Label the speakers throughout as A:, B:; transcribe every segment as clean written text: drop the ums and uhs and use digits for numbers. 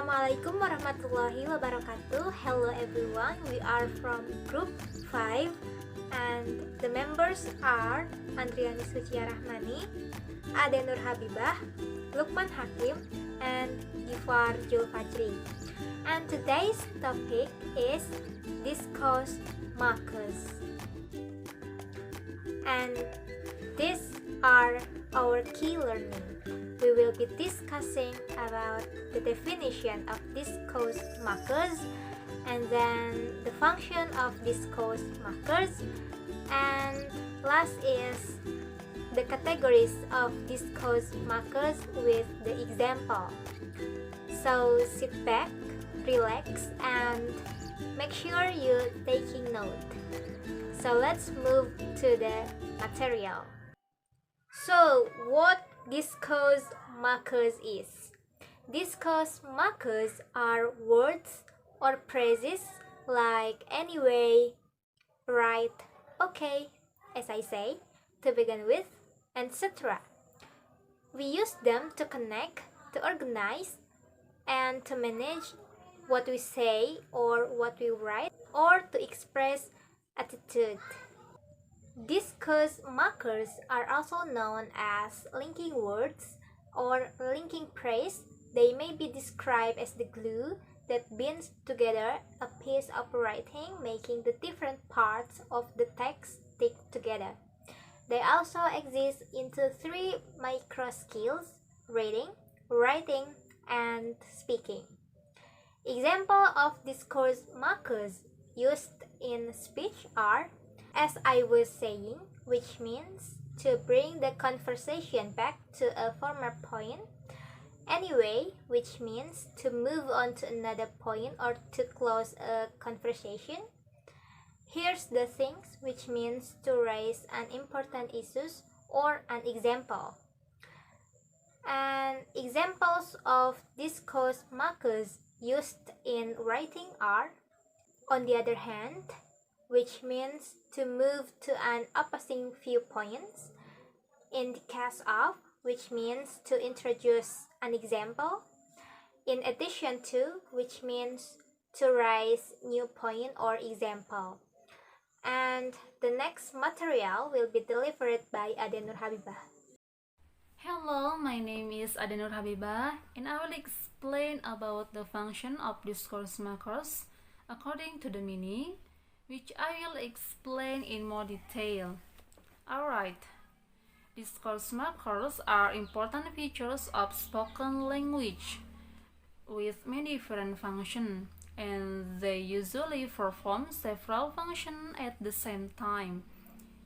A: Assalamualaikum warahmatullahi wabarakatuh. Hello everyone, we are from group 5 and the members are Andriani Sucia Rahmani, Ade Nur Habibah, Lukman Hakim, and Gifar Julfajri. And today's topic is Discourse markers. And these are our key learning. We will be discussing about the definition of discourse markers and then the function of discourse markers, and last is the categories of discourse markers with the example. So sit back, relax, and make sure you're taking note. So let's move to the material. So what discourse markers is? Discourse markers are words or phrases like anyway, right, okay, as I say, to begin with, etc. We use them to connect, to organize, and to manage what we say or what we write, or to express attitude. Discourse markers are also known as linking words or linking phrase. They may be described as the glue that binds together a piece of writing, making the different parts of the text stick together. They also exist into 3 micro skills: reading, writing, and speaking. Example of discourse markers used in speech are as I was saying, which means to bring the conversation back to a former point. Anyway, which means to move on to another point or to close a conversation. Here's the things, which means to raise an important issue or an example. And examples of discourse markers used in writing are on the other hand, which means to move to an opposing viewpoints. In the case of, which means to introduce an example. In addition to, which means to raise new point or example. And the next material will be delivered by Ade Nur Habibah.
B: Hello, my name is Ade Nur Habibah, and I will explain about the function of discourse markers according to the meaning, which I will explain in more detail. Alright, discourse markers are important features of spoken language with many different functions, and they usually perform several functions at the same time.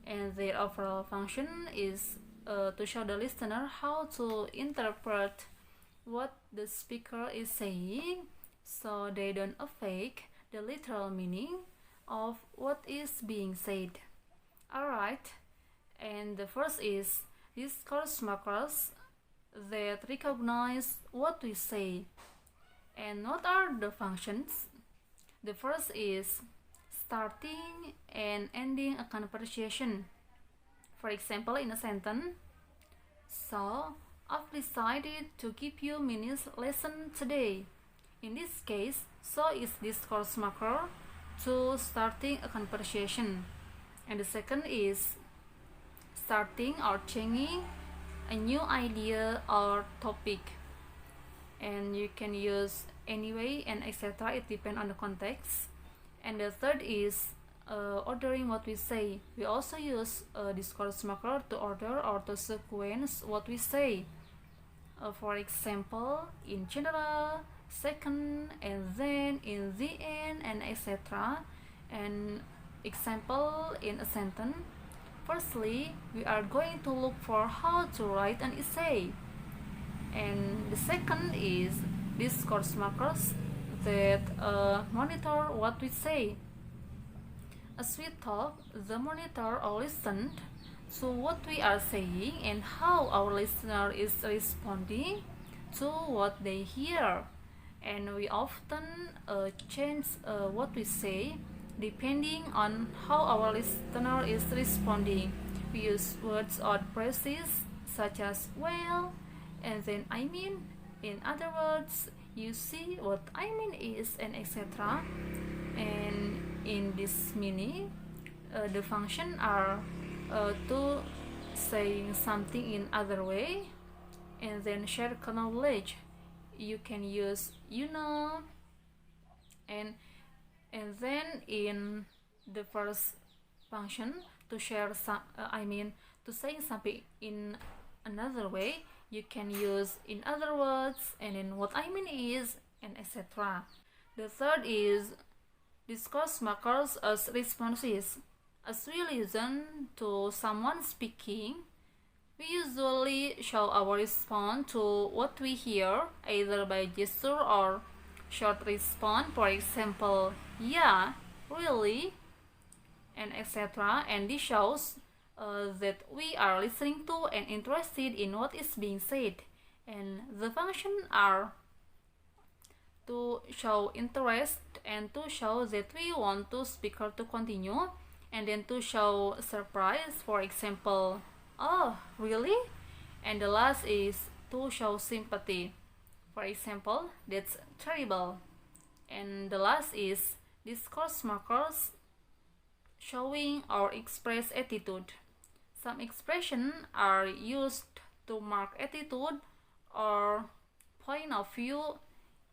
B: And their overall function is to show the listener how to interpret what the speaker is saying, so they don't affect the literal meaning of what is being said. Alright, and the first is discourse markers that recognize what we say. And what are the functions? The first is starting and ending a conversation. For example, in a sentence, so I've decided to give you Minnie's lesson today. In this case, so is discourse marker to starting a conversation. And the second is starting or changing a new idea or topic, and you can use anyway and etc. It depends on the context. And the third is ordering what we say. We also use a discourse marker to order or to sequence what we say. For example, in general, second, and then, in the end, and etc. And example in a sentence. Firstly, we are going to look for how to write an essay. And the second is discourse markers that monitor what we say. As we talk, the monitor or listened to what we are saying and how our listener is responding to what they hear. And we often change what we say depending on how our listener is responding. We use words or phrases such as well, and then I mean. In other words, You see what I mean is, and etc. And in this mini, the function are to saying something in other way, and then share knowledge. You can use and then in the first function, to share some to say something in another way, you can use in other words, and then what I mean is, and etc. The third is discourse markers as responses. As we listen to someone speaking, we usually show our response to what we hear, either by gesture or short response, for example, yeah, really, and etc. And this shows that we are listening to and interested in what is being said. And the functions are to show interest, and to show that we want the speaker to continue, and then to show surprise, for example, oh really, and the last is to show sympathy, for example, that's terrible. And the last is discourse markers showing or express attitude. Some expressions are used to mark attitude or point of view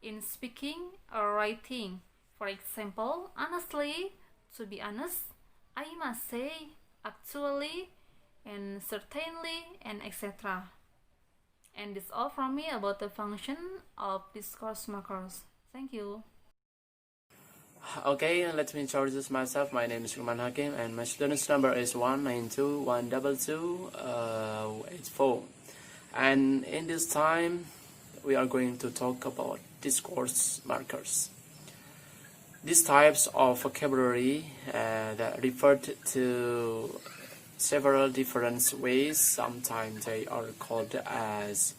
B: in speaking or writing. For example, honestly, to be honest, I must say, actually, and certainly, and etc. And that's all from me about the function of discourse markers. Thank you.
C: Okay, let me introduce myself. My name is Ruman Hakim, and my student's number is 192122284. And in this time, we are going to talk about discourse markers. These types of vocabulary that referred to several different ways. Sometimes they are called as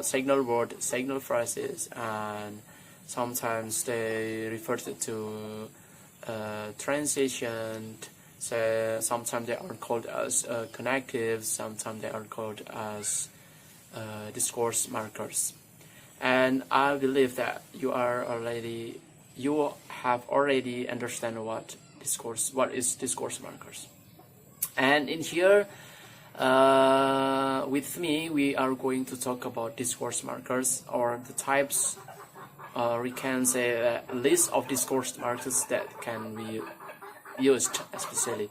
C: signal word, signal phrases, and sometimes they refer to transition. So sometimes they are called as connectives. Sometimes they are called as discourse markers. And I believe that you have already understand what is discourse markers. And in here, with me, we are going to talk about discourse markers, or the types, we can say a list of discourse markers that can be used, especially.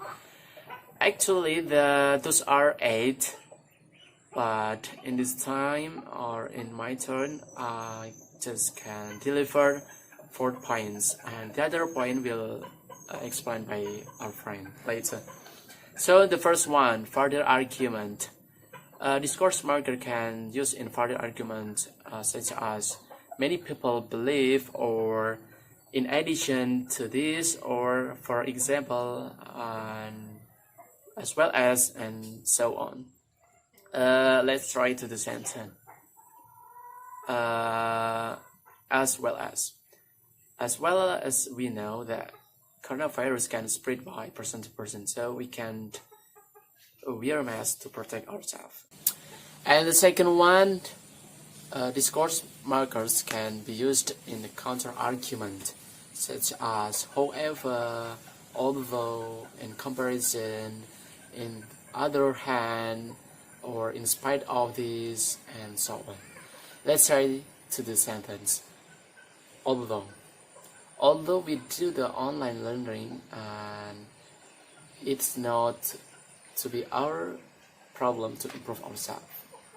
C: Actually, those are 8. But in this time, or in my turn, I just can deliver 4 points, and the other point will explain by our friend later. So the first one, further argument. Discourse marker can use in further argument, such as many people believe, or in addition to this, or for example, and as well as, and so on. Let's try to the sentence. As well as we know that coronavirus can spread by person to person, so we can wear a mask to protect ourselves. And the second one, discourse markers can be used in the counter argument, such as however, although, in comparison, in other hand, or in spite of this, and so on. Let's try to the sentence. Although we do the online learning, and it's not to be our problem to improve ourselves.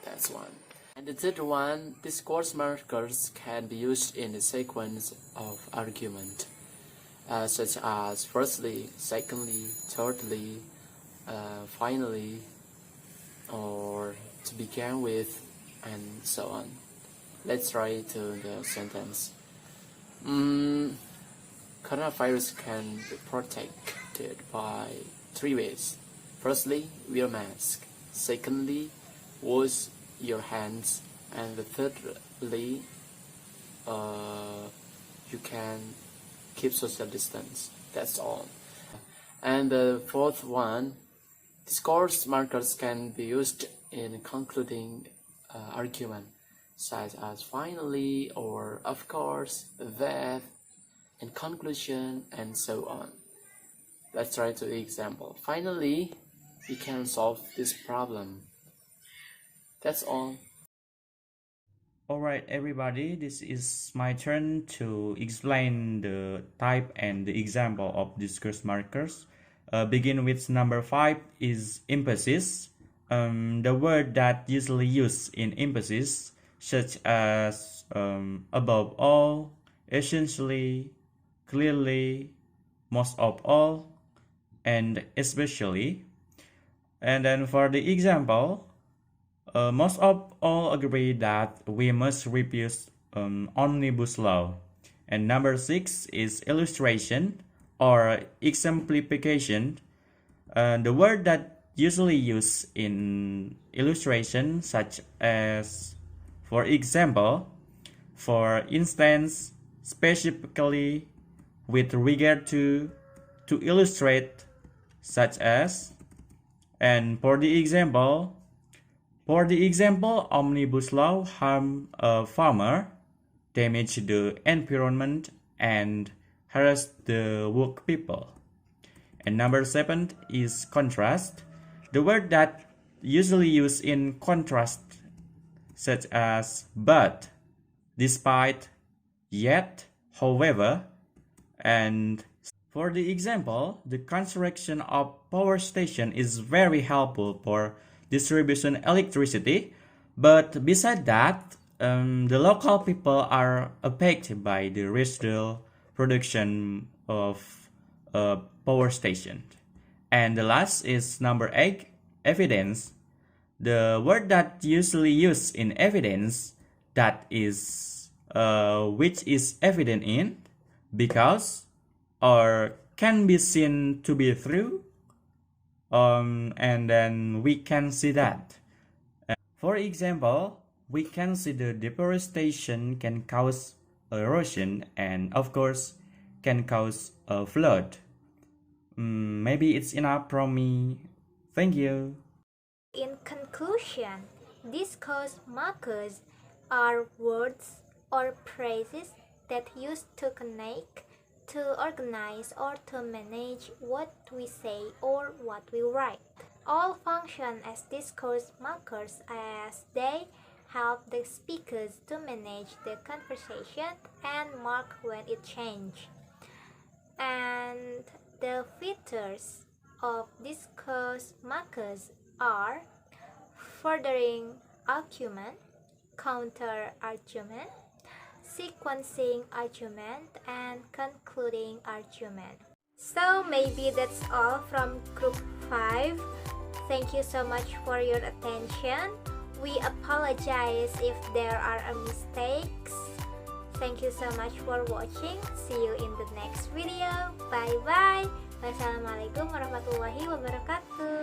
C: That's one. And the third one, discourse markers can be used in the sequence of argument, such as firstly, secondly, thirdly, finally, or to begin with, and so on. Let's try to the sentence. Coronavirus can be protected by 3 ways. Firstly, wear mask. Secondly, wash your hands. And the thirdly, you can keep social distance. That's all. And the fourth one, discourse markers can be used in concluding argument, such as finally or of course, that, and conclusion, and so on. Let's try to the example. Finally, we can solve this problem. That's all.
D: Alright everybody, this is my turn to explain the type and the example of discourse markers. Begin with number 5 is emphasis. The word that usually used in emphasis, such as above all, essentially, clearly, most of all, and especially. And then for the example, most of all agree that we must refuse omnibus law. And number 6 is illustration or exemplification. The word that usually used in illustration, such as, for example, for instance, specifically, with regard to illustrate, such as, and for the example, omnibus law harm a farmer, damage the environment, and harass the work people. And number 7 is contrast. The word that usually used in contrast, such as but, despite, yet, however, and for the example, the construction of power station is very helpful for distribution electricity, but beside that, the local people are affected by the residual production of a power station. And the last is number 8, evidence. The word that usually used in evidence, that is which is evident in, because, or can be seen to be true, and then we can see that. For example, we can see the deforestation can cause erosion and of course can cause a flood. Maybe it's enough from me. Thank you.
A: In conclusion, discourse markers are words or phrases that used to connect, to organize, or to manage what we say or what we write. All function as discourse markers as they help the speakers to manage the conversation and mark when it changes. And the features of discourse markers are furthering argument, counter argument, sequencing argument, and concluding argument. So maybe that's all from group 5. Thank you so much for your attention. We apologize if there are mistakes. Thank you so much for watching. See you in the next video. Bye bye. Wassalamualaikum warahmatullahi wabarakatuh.